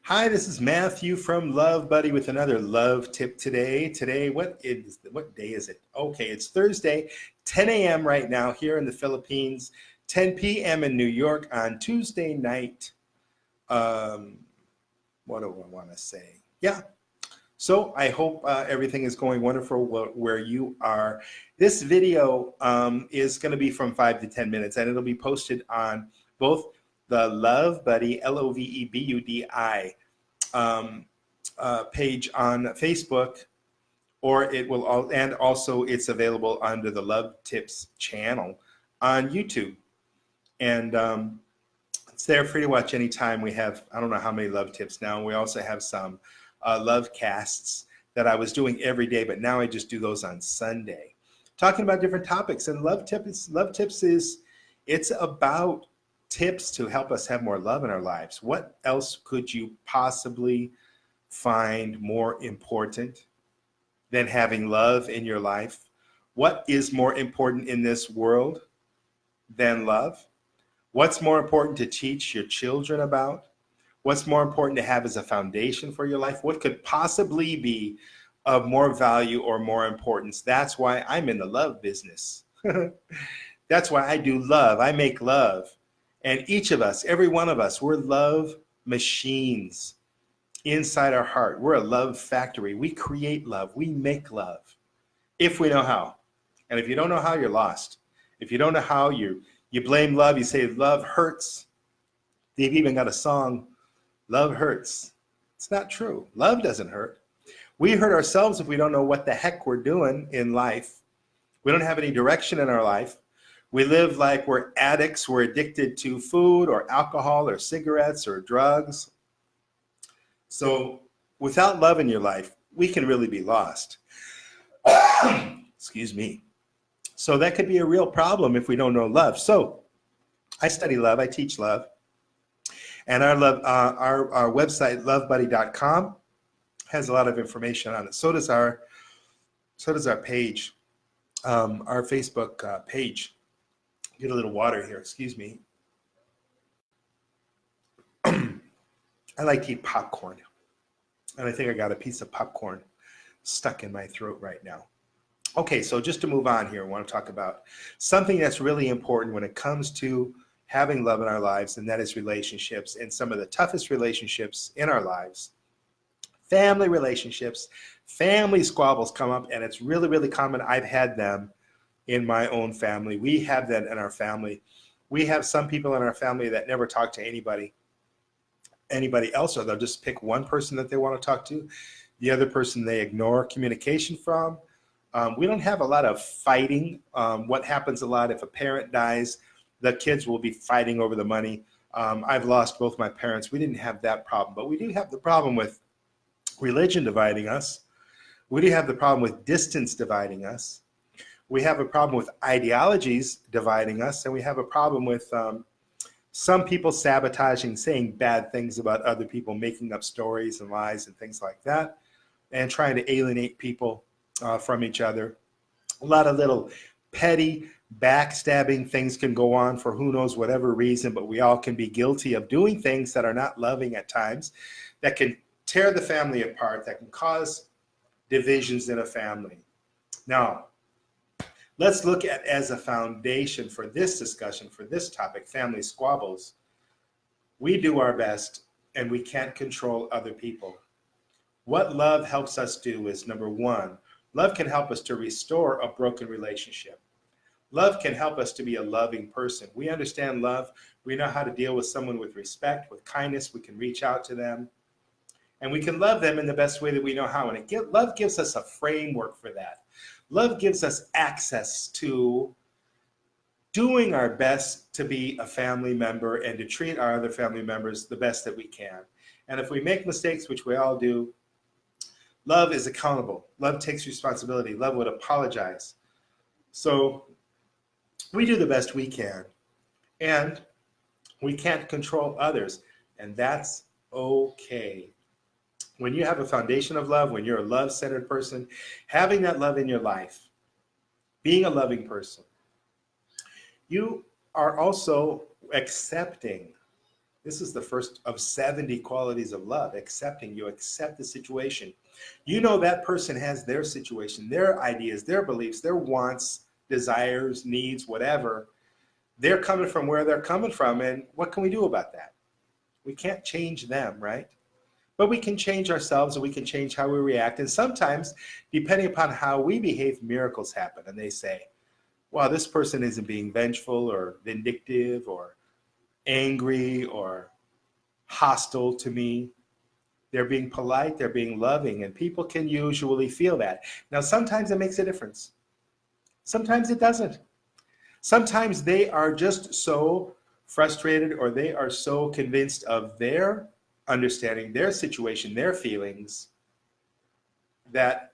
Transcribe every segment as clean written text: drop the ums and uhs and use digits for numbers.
Hi, this is Matthew from Love Buddy with another love tip today. What day is it? Okay, it's Thursday, 10 a.m. right now here in the Philippines, 10 p.m. in New York on Tuesday night. Um, what do I want to say? Yeah. So I hope everything is going wonderful where you are. This video is going to be from 5 to 10 minutes, and it'll be posted on both the Love Buddy, LoveTips page on Facebook, or it will, and also it's available under the Love Tips channel on YouTube. And it's there free to watch anytime. We have, I don't know how many Love Tips now. We also have some Love Casts that I was doing every day, but now I just do those on Sunday, talking about different topics. And Love Tips is, it's about tips to help us have more love in our lives. What else could you possibly find more important than having love in your life? What is more important in this world than love? What's more important to teach your children about? What's more important to have as a foundation for your life? What could possibly be of more value or more importance? That's why I'm in the love business. That's why I do love. I make love. And each of us, every one of us, we're love machines inside our heart. We're a love factory. We create love. We make love if we know how. And if you don't know how, you're lost. If you don't know how, you blame love. You say love hurts. They've even got a song, Love Hurts. It's not true. Love doesn't hurt. We hurt ourselves if we don't know what the heck we're doing in life. We don't have any direction in our life. We live like we're addicts. We're addicted to food or alcohol or cigarettes or drugs. So without love in your life, we can really be lost. Excuse me. So that could be a real problem if we don't know love. So I study love. I teach love. And our website, lovebuddy.com, has a lot of information on it. So does our page, our Facebook page. Get a little water here, excuse me. I like to eat popcorn, and I think I got a piece of popcorn stuck in my throat right now. Okay, so just to move on here, I want to talk about something that's really important when it comes to having love in our lives, and that is relationships, and some of the toughest relationships in our lives. Family relationships, family squabbles come up, and it's really, really common. I've had them in my own family. We have that in our family. We have some people in our family that never talk to anybody else, or they'll just pick one person that they want to talk to. The other person they ignore communication from. We don't have a lot of fighting. What happens a lot, if a parent dies, the kids will be fighting over the money. I've lost both my parents. We didn't have that problem, but we do have the problem with religion dividing us. We do have the problem with distance dividing us. We have a problem with ideologies dividing us, and we have a problem with some people sabotaging, saying bad things about other people, making up stories and lies and things like that, and trying to alienate people from each other. A lot of little petty backstabbing things can go on for who knows whatever reason, but we all can be guilty of doing things that are not loving at times, that can tear the family apart, that can cause divisions in a family. Now, let's look at, as a foundation for this discussion, for this topic, family squabbles. We do our best, and we can't control other people. What love helps us do is, number one, love can help us to restore a broken relationship. Love can help us to be a loving person. We understand love. We know how to deal with someone with respect, with kindness. We can reach out to them, and we can love them in the best way that we know how. And love gives us a framework for that. Love gives us access to doing our best to be a family member and to treat our other family members the best that we can. And if we make mistakes, which we all do, love is accountable. Love takes responsibility. Love would apologize. So we do the best we can, and we can't control others, and that's okay. When you have a foundation of love, when you're a love-centered person, having that love in your life, being a loving person, you are also accepting This is the first of 70 qualities of love, accepting. You accept the situation. You know that person has their situation, their ideas, their beliefs, their wants, desires, needs, whatever. They're coming from where they're coming from, and what can we do about that? We can't change them, right? But we can change ourselves, and we can change how we react. And sometimes, depending upon how we behave, miracles happen. And they say, wow, this person isn't being vengeful or vindictive or angry or hostile to me. They're being polite, they're being loving, and people can usually feel that. Now, sometimes it makes a difference. Sometimes it doesn't. Sometimes they are just so frustrated, or they are so convinced of their understanding, their situation, their feelings, that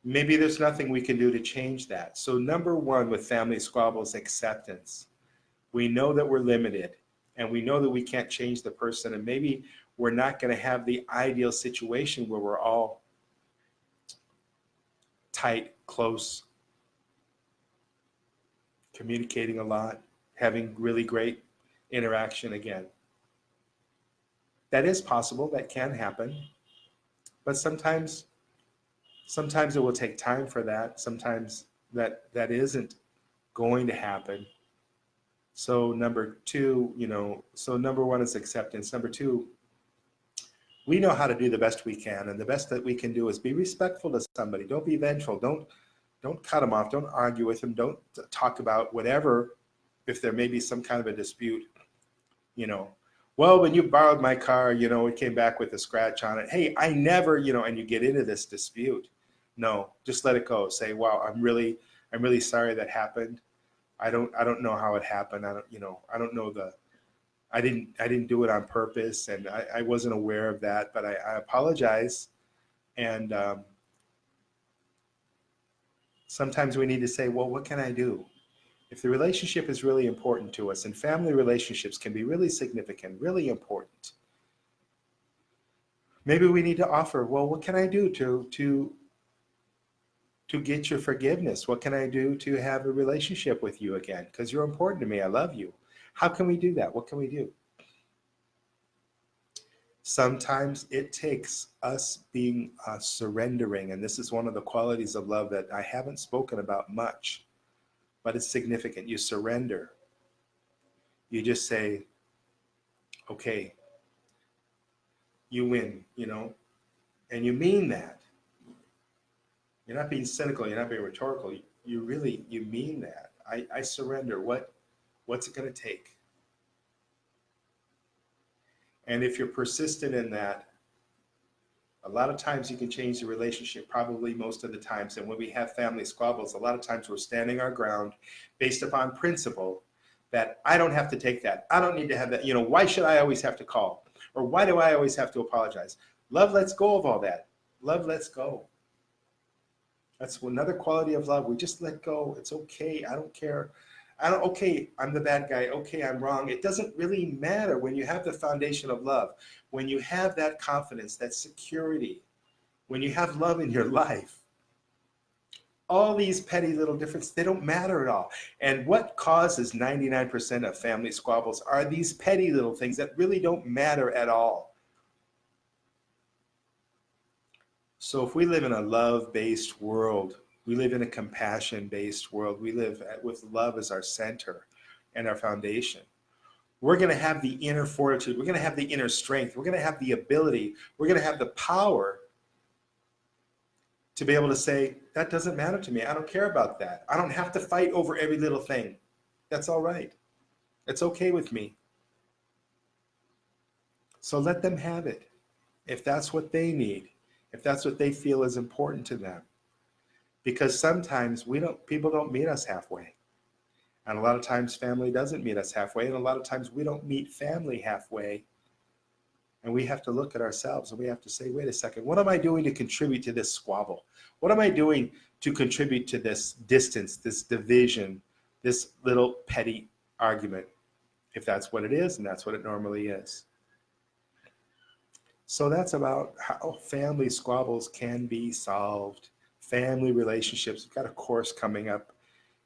maybe there's nothing we can do to change that. So number one with family squabbles, acceptance. We know that we're limited, and we know that we can't change the person, and maybe we're not going to have the ideal situation where we're all tight, close, communicating a lot, having really great interaction again. That is possible, that can happen, but sometimes it will take time for that. Sometimes that isn't going to happen. So number two, so number one is acceptance. Number two, we know how to do the best we can, and the best that we can do is be respectful to somebody. Don't be vengeful. Don't cut them off. Don't argue with them. Don't talk about whatever. If there may be some kind of a dispute, well, when you borrowed my car, it came back with a scratch on it. Hey, I never, and you get into this dispute. No, just let it go. Say, wow, I'm really sorry that happened. I don't know how it happened. I don't know I didn't do it on purpose, and I wasn't aware of that, but I apologize. And sometimes we need to say, well, what can I do? If the relationship is really important to us, and family relationships can be really significant, really important, maybe we need to offer, well, what can I do to get your forgiveness? What can I do to have a relationship with you again? Because you're important to me. I love you. How can we do that? What can we do? Sometimes it takes us being surrendering, and this is one of the qualities of love that I haven't spoken about much, but it's significant. You surrender. You just say, okay, you win, and you mean that. You're not being cynical. You're not being rhetorical. You mean that. I surrender. What's it going to take? And if you're persistent in that, a lot of times you can change the relationship, probably most of the times. And when we have family squabbles, a lot of times we're standing our ground based upon principle that I don't have to take that. I don't need to have that. Why should I always have to call? Or why do I always have to apologize? Love lets go of all that. Love lets go. That's another quality of love. We just let go. It's okay. I don't care. Okay, I'm the bad guy. Okay, I'm wrong. It doesn't really matter when you have the foundation of love, when you have that confidence, that security, when you have love in your life. All these petty little differences, they don't matter at all. And what causes 99% of family squabbles are these petty little things that really don't matter at all. So if we live in a love-based world, we live in a compassion-based world, we live with love as our center and our foundation, we're going to have the inner fortitude, we're going to have the inner strength, we're going to have the ability, we're going to have the power to be able to say, that doesn't matter to me. I don't care about that. I don't have to fight over every little thing. That's all right. It's okay with me. So let them have it. If that's what they need, if that's what they feel is important to them. Because sometimes people don't meet us halfway. And a lot of times family doesn't meet us halfway. And a lot of times we don't meet family halfway. And we have to look at ourselves and we have to say, wait a second, what am I doing to contribute to this squabble? What am I doing to contribute to this distance, this division, this little petty argument? If that's what it is, and that's what it normally is. So that's about how family squabbles can be solved. Family relationships. We've got a course coming up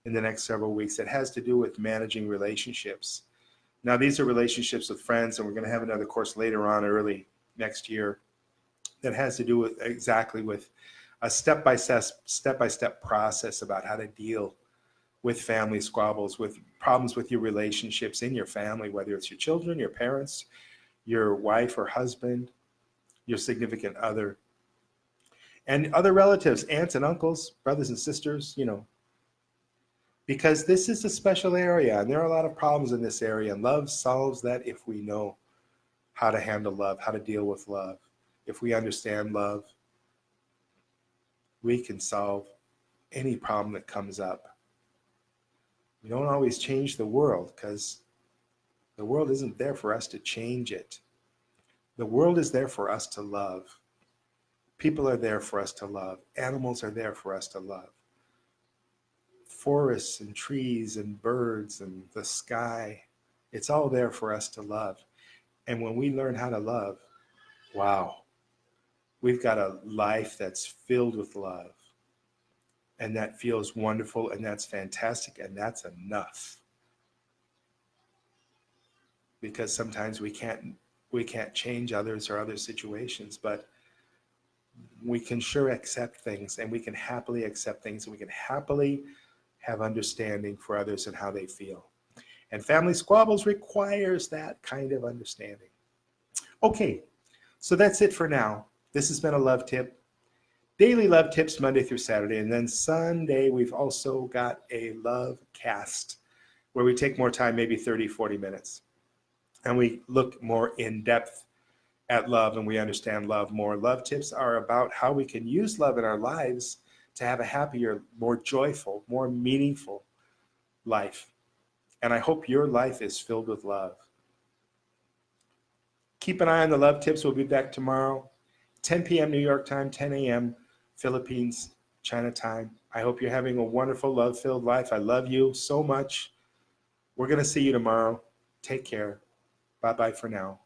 in the next several weeks that has to do with managing relationships. Now, these are relationships with friends, and we're going to have another course later on, early next year, that has to do with exactly with a step-by-step process about how to deal with family squabbles, with problems with your relationships in your family, whether it's your children, your parents, your wife or husband, your significant other, and other relatives, aunts and uncles, brothers and sisters, you know, because this is a special area and there are a lot of problems in this area, and love solves that if we know how to handle love, how to deal with love. If we understand love, we can solve any problem that comes up. We don't always change the world because the world isn't there for us to change it. The world is there for us to love. People are there for us to love. Animals are there for us to love. Forests and trees and birds and the sky, it's all there for us to love. And when we learn how to love, wow, we've got a life that's filled with love. And that feels wonderful, and that's fantastic, and that's enough. Because sometimes we can't change others or other situations, but we can sure accept things, and we can happily accept things, and we can happily have understanding for others and how they feel. And Family Squabbles requires that kind of understanding. Okay, so that's it for now. This has been a Love Tip. Daily Love Tips Monday through Saturday, and then Sunday we've also got a Love Cast where we take more time, maybe 30, 40 minutes, and we look more in depth at love and we understand love more. Love Tips are about how we can use love in our lives to have a happier, more joyful, more meaningful life. And I hope your life is filled with love. Keep an eye on the Love Tips. We'll be back tomorrow, 10 p.m. New York time, 10 a.m. Philippines, China time. I hope you're having a wonderful, love-filled life. I love you so much. We're going to see you tomorrow. Take care. Bye-bye for now.